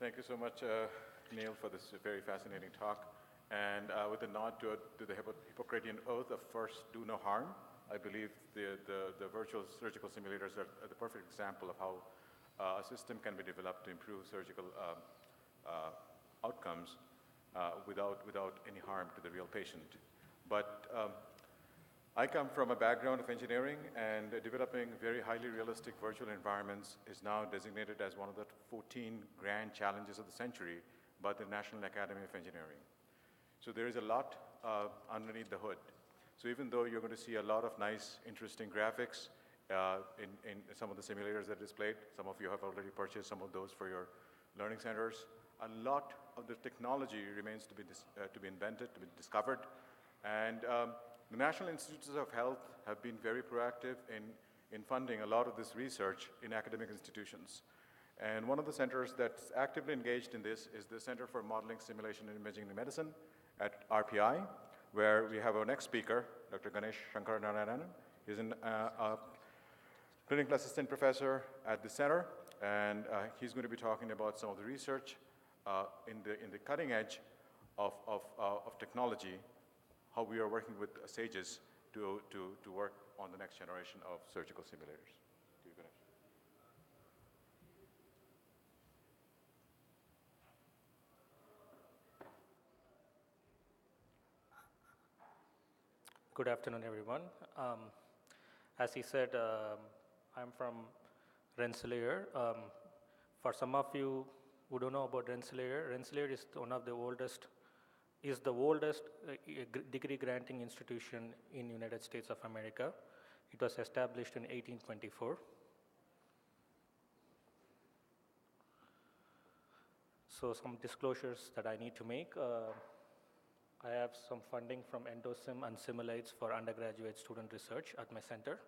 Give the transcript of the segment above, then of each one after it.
Thank you so much, Neil, for this very fascinating talk. And with a nod to the Hippocratic oath of first do no harm, I believe the virtual surgical simulators are the perfect example of how a system can be developed to improve surgical outcomes without any harm to the real patient. But I come from a background of engineering, and developing very highly realistic virtual environments is now designated as one of the 14 grand challenges of the century by the National Academy of Engineering. So there is a lot underneath the hood. So even though you're going to see a lot of nice, interesting graphics in some of the simulators that are displayed, some of you have already purchased some of those for your learning centers, a lot of the technology remains to be invented, to be discovered. And the National Institutes of Health have been very proactive in funding a lot of this research in academic institutions. And one of the centers that's actively engaged in this is the Center for Modeling, Simulation, and Imaging in Medicine at RPI, where we have our next speaker, Dr. Ganesh Shankar Narayanan. He's a clinical assistant professor at the center, and he's going to be talking about some of the research in the cutting edge of technology, how we are working with SAGES to work on the next generation of surgical simulators. To you, Ganesh. Good afternoon, everyone. As he said, I'm from Rensselaer. For some of you who don't know about Rensselaer, Rensselaer is one of the oldest degree granting institution in United States of America. It was established in 1824. So some disclosures that I need to make. I have some funding from Endosim and Simulates for undergraduate student research at my center.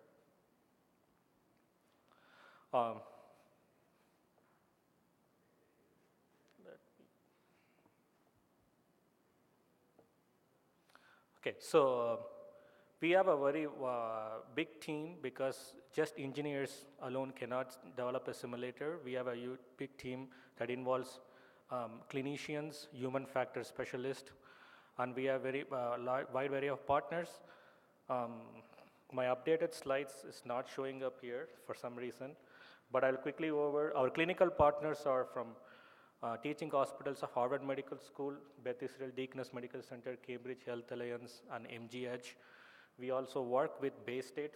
Okay, so we have a very big team because just engineers alone cannot develop a simulator. We have a big team that involves clinicians, human factor specialists, and we have very wide array of partners. My updated slides is not showing up here for some reason, but I'll quickly go over. Our clinical partners are from teaching hospitals of Harvard Medical School, Beth Israel Deaconess Medical Center, Cambridge Health Alliance, and MGH. We also work with Bay State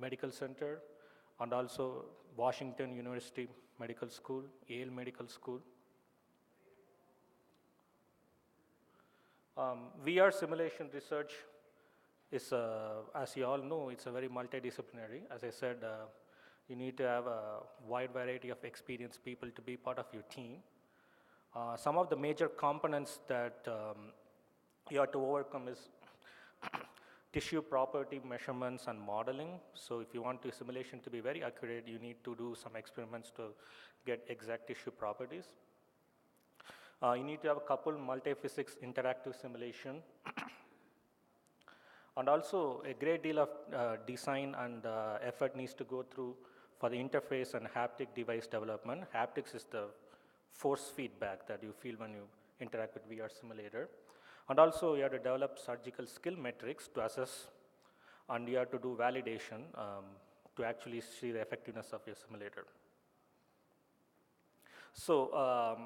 Medical Center, and also Washington University Medical School, Yale Medical School. VR simulation research is, as you all know, it's a very multidisciplinary. As I said, you need to have a wide variety of experienced people to be part of your team. Some of the major components that you have to overcome is tissue property measurements and modeling. So if you want the simulation to be very accurate, you need to do some experiments to get exact tissue properties. You need to have a couple multi-physics interactive simulation. And also a great deal of design and effort needs to go through for the interface and haptic device development. Haptics is the force feedback that you feel when you interact with VR simulator. And also you have to develop surgical skill metrics to assess, and you have to do validation to actually see the effectiveness of your simulator. So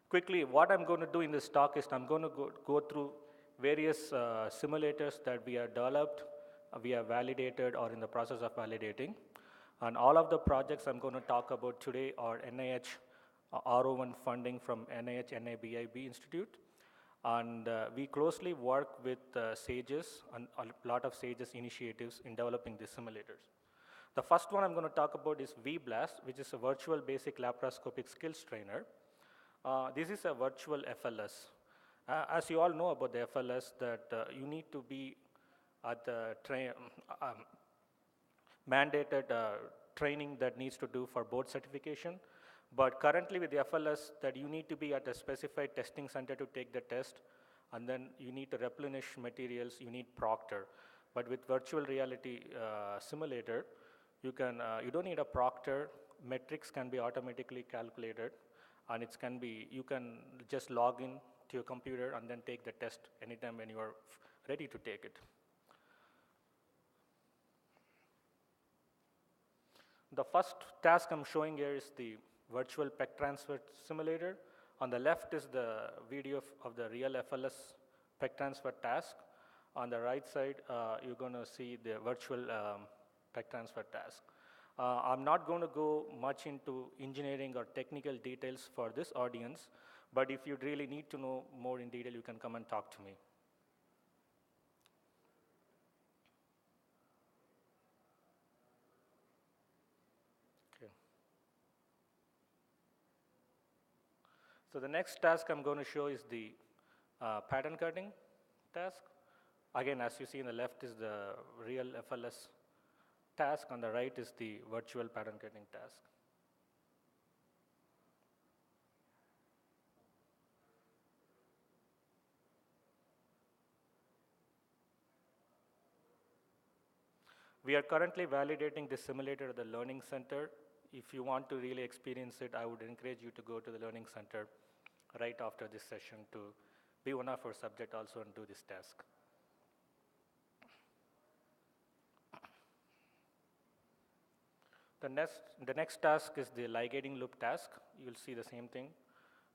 quickly, what I'm going to do in this talk is I'm going to go through various simulators that we have developed, we have validated or in the process of validating. And all of the projects I'm going to talk about today are NIH R01 funding from NIH NIBIB Institute. And we closely work with SAGES and a lot of SAGES initiatives in developing these simulators. The first one I'm going to talk about is VBLAST, which is a virtual basic laparoscopic skills trainer. This is a virtual FLS. As you all know about the FLS, that you need to be at the mandated training that needs to do for board certification. But currently with the FLS, that you need to be at a specified testing center to take the test, and then you need to replenish materials, you need proctor. But with virtual reality simulator, you don't need a proctor, metrics can be automatically calculated, and you can just log in to your computer and then take the test anytime when you are ready to take it. The first task I'm showing here is the virtual PEC transfer simulator. On the left is the video of the real FLS PEC transfer task. On the right side, you're going to see the virtual PEC transfer task. I'm not going to go much into engineering or technical details for this audience, but if you really need to know more in detail, you can come and talk to me. Okay. So the next task I'm going to show is the pattern cutting task. Again, as you see on the left is the real FLS task, on the right is the virtual pattern cutting task. We are currently validating this simulator at the Learning Center. If you want to really experience it, I would encourage you to go to the Learning Center right after this session to be one of our subject also and do this task. The next task is the ligating loop task. You'll see the same thing,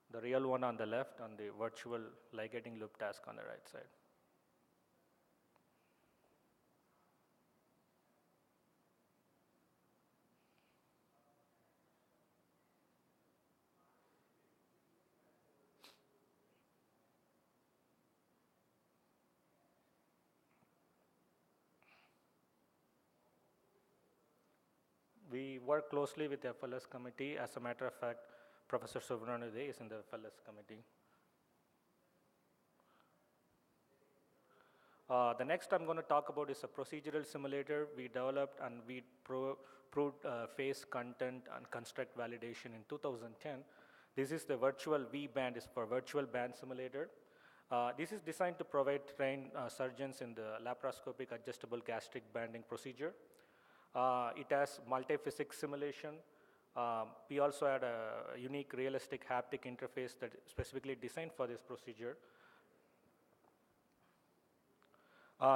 the real one on the left and the virtual ligating loop task on the right side. We work closely with the FLS committee. As a matter of fact, Professor Subramanian is in the FLS committee. The next I'm going to talk about is a procedural simulator we developed and we proved phase, content, and construct validation in 2010. This is the virtual V-band, is for virtual band simulator. This is designed to provide trained surgeons in the laparoscopic adjustable gastric banding procedure. It has multi-physics simulation. We also had a unique realistic haptic interface that is specifically designed for this procedure.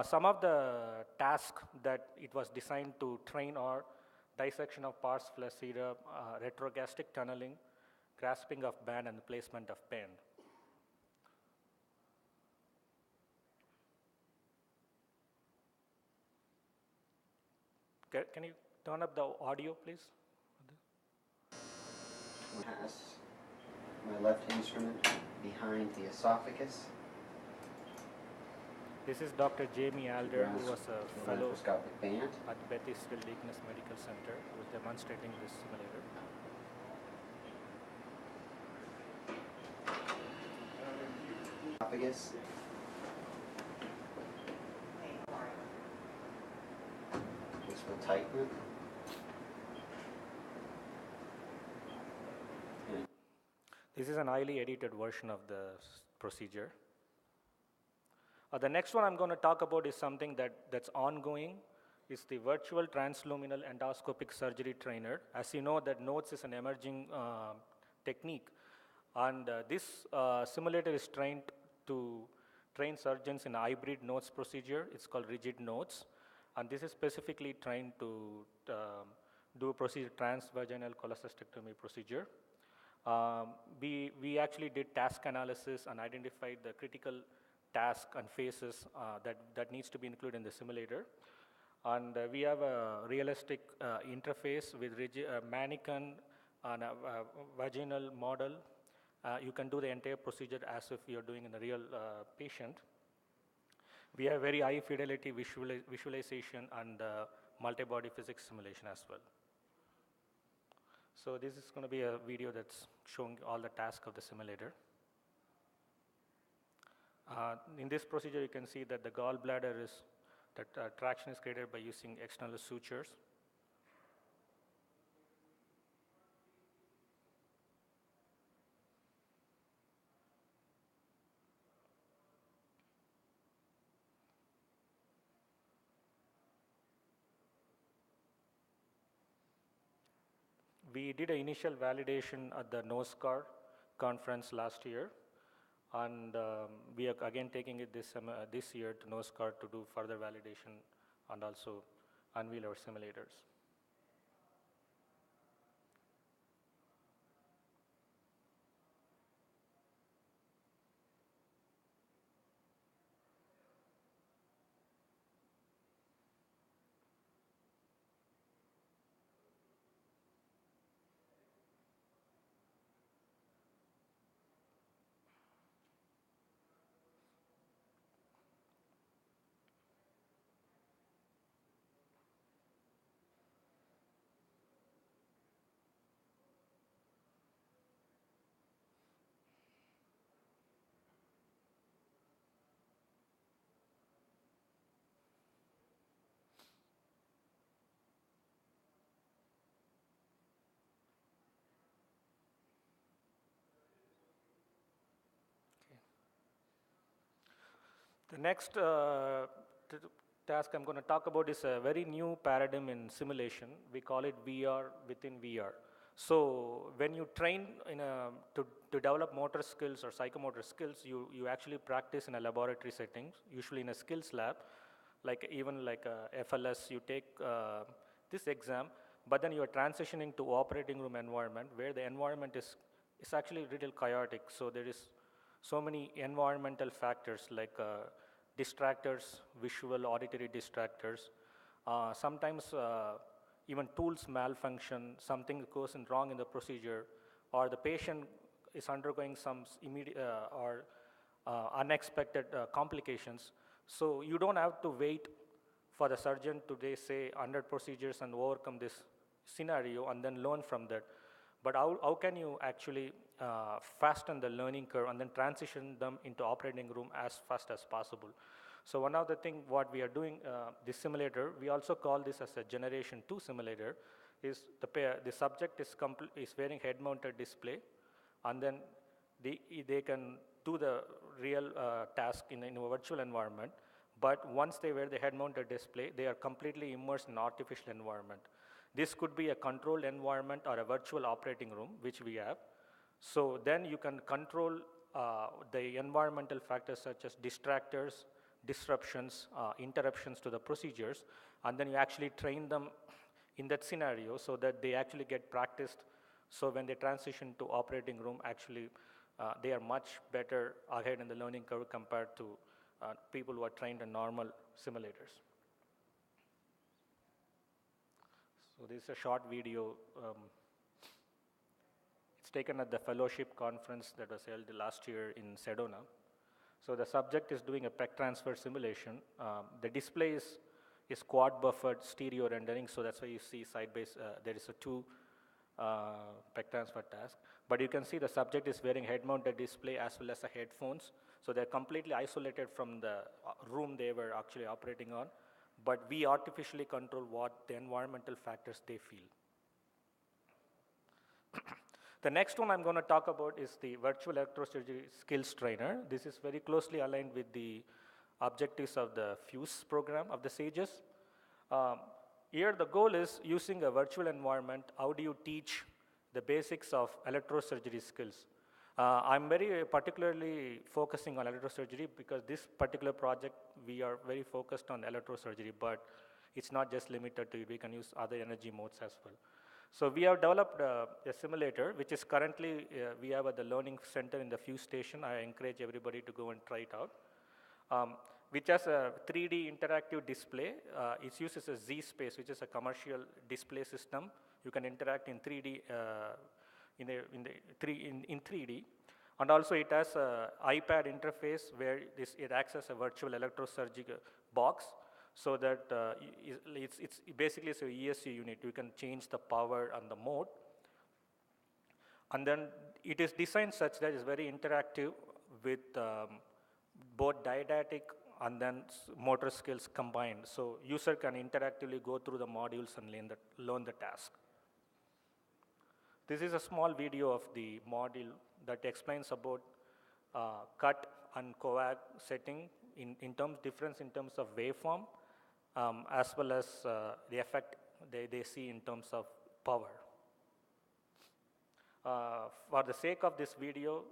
Some of the tasks that it was designed to train are dissection of pars flaccida, retrogastric tunneling, grasping of band, and the placement of pen. Can you turn up the audio, please? Has my left instrument behind the esophagus. This is Dr. Jamie Alder, who was a fellow Laparoscopic band. at Bethesda Deaconess Medical Center, who was demonstrating this simulator. Esophagus. This will tighten it. This is an highly edited version of the procedure. The next one I'm going to talk about is something that's ongoing. It's the virtual transluminal endoscopic surgery trainer. As you know, that NOTES is an emerging technique. And this simulator is trained to train surgeons in a hybrid NOTES procedure. It's called rigid NOTES. And this is specifically trained to do a procedure, transvaginal cholecystectomy procedure. We actually did task analysis and identified the critical task and phases that needs to be included in the simulator. And we have a realistic interface with a mannequin and a vaginal model. You can do the entire procedure as if you're doing in a real patient. We have very high fidelity visualization and multi-body physics simulation as well. So this is going to be a video that's showing all the tasks of the simulator. In this procedure, you can see that the gallbladder is, that traction is created by using external sutures. we did an initial validation at the NOSCAR conference last year, and we are again taking it this year to NOSCAR to do further validation and also unveil our simulators. The next task I'm going to talk about is a very new paradigm in simulation. We call it VR within VR. So when you train to develop motor skills or psychomotor skills, you actually practice in a laboratory setting, usually in a skills lab, even like a FLS, you take this exam, but then you are transitioning to operating room environment where the environment is actually really chaotic. So there is so many environmental factors like distractors, visual, auditory distractors. Sometimes even tools malfunction, something goes wrong in the procedure, or the patient is undergoing some immediate or unexpected complications. So you don't have to wait for the surgeon to say 100 procedures and overcome this scenario and then learn from that. But how can you actually fasten the learning curve and then transition them into operating room as fast as possible? So one of the things what we are doing, this simulator, we also call this as a generation 2 simulator, is the subject is wearing head-mounted display, and then they can do the real task in a virtual environment. But once they wear the head-mounted display, they are completely immersed in artificial environment. This could be a controlled environment or a virtual operating room, which we have. So then you can control the environmental factors such as distractors, disruptions, interruptions to the procedures, and then you actually train them in that scenario so that they actually get practiced. So when they transition to operating room, actually they are much better ahead in the learning curve compared to people who are trained in normal simulators. So this is a short video. It's taken at the fellowship conference that was held last year in Sedona. So the subject is doing a PEC transfer simulation. The display is quad buffered stereo rendering, so that's why you see side by there is a 2 PEC transfer task. But you can see the subject is wearing head-mounted display as well as the headphones. So they're completely isolated from the room they were actually operating on. But we artificially control what the environmental factors they feel. The next one I'm going to talk about is the virtual electrosurgery skills trainer. This is very closely aligned with the objectives of the FUSE program of the SAGES. Here the goal is using a virtual environment, how do you teach the basics of electrosurgery skills? I'm very particularly focusing on electrosurgery because this particular project, we are very focused on electrosurgery, but it's not just limited to it. We can use other energy modes as well. So we have developed a simulator, which is currently, we have at the Learning Center in the FUSE station. I encourage everybody to go and try it out. Which has a 3D interactive display. It uses a Z-Space, which is a commercial display system. You can interact in 3D, in 3D. And also it has an iPad interface where it acts as a virtual electrosurgical box, so that it's basically an ESC unit. You can change the power and the mode. And then it is designed such that it's very interactive with both didactic and then motor skills combined. So user can interactively go through the modules and learn the task. This is a small video of the module that explains about cut and coag setting difference in terms of waveform, as well as the effect they see in terms of power. For the sake of this video,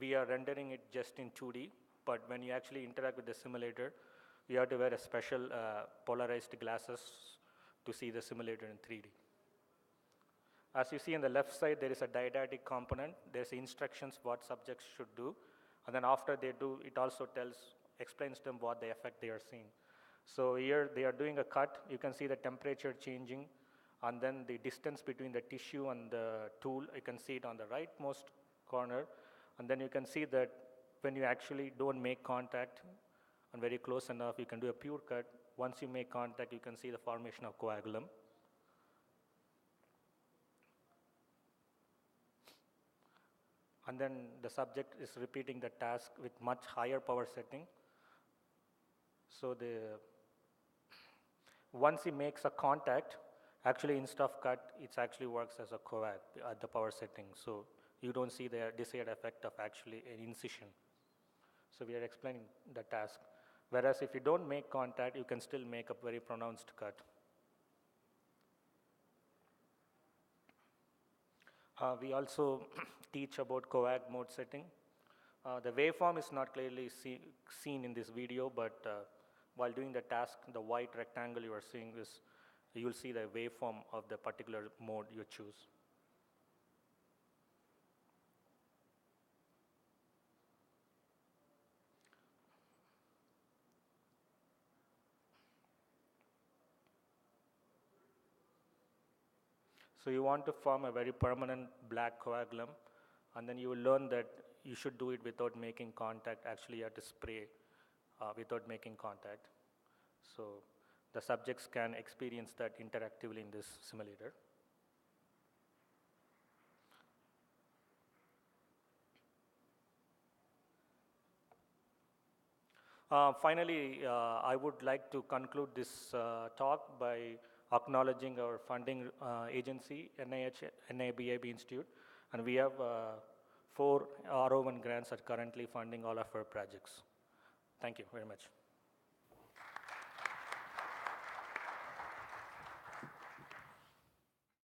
we are rendering it just in 2D, but when you actually interact with the simulator, you have to wear a special polarized glasses to see the simulator in 3D. As you see on the left side, there is a didactic component. There's instructions what subjects should do. And then after they do, it also explains to them what the effect they are seeing. So here they are doing a cut. You can see the temperature changing, and then the distance between the tissue and the tool, you can see it on the rightmost corner. And then you can see that when you actually don't make contact and very close enough, you can do a pure cut. Once you make contact, you can see the formation of coagulum. And then the subject is repeating the task with much higher power setting. So once he makes a contact, actually instead of cut, it actually works as a coag at the power setting. So you don't see the desired effect of actually an incision. So we are explaining the task. Whereas if you don't make contact, you can still make a very pronounced cut. We also teach about coag mode setting. The waveform is not clearly seen in this video, but while doing the task, the white rectangle you are seeing is, you will see the waveform of the particular mode you choose. So you want to form a very permanent black coagulum, and then you will learn that you should do it without making contact. Actually, you have to spray without making contact. So the subjects can experience that interactively in this simulator. Finally, I would like to conclude this talk by acknowledging our funding agency, NIH, NIBIB Institute, and we have 4 R01 grants that are currently funding all of our projects. Thank you very much.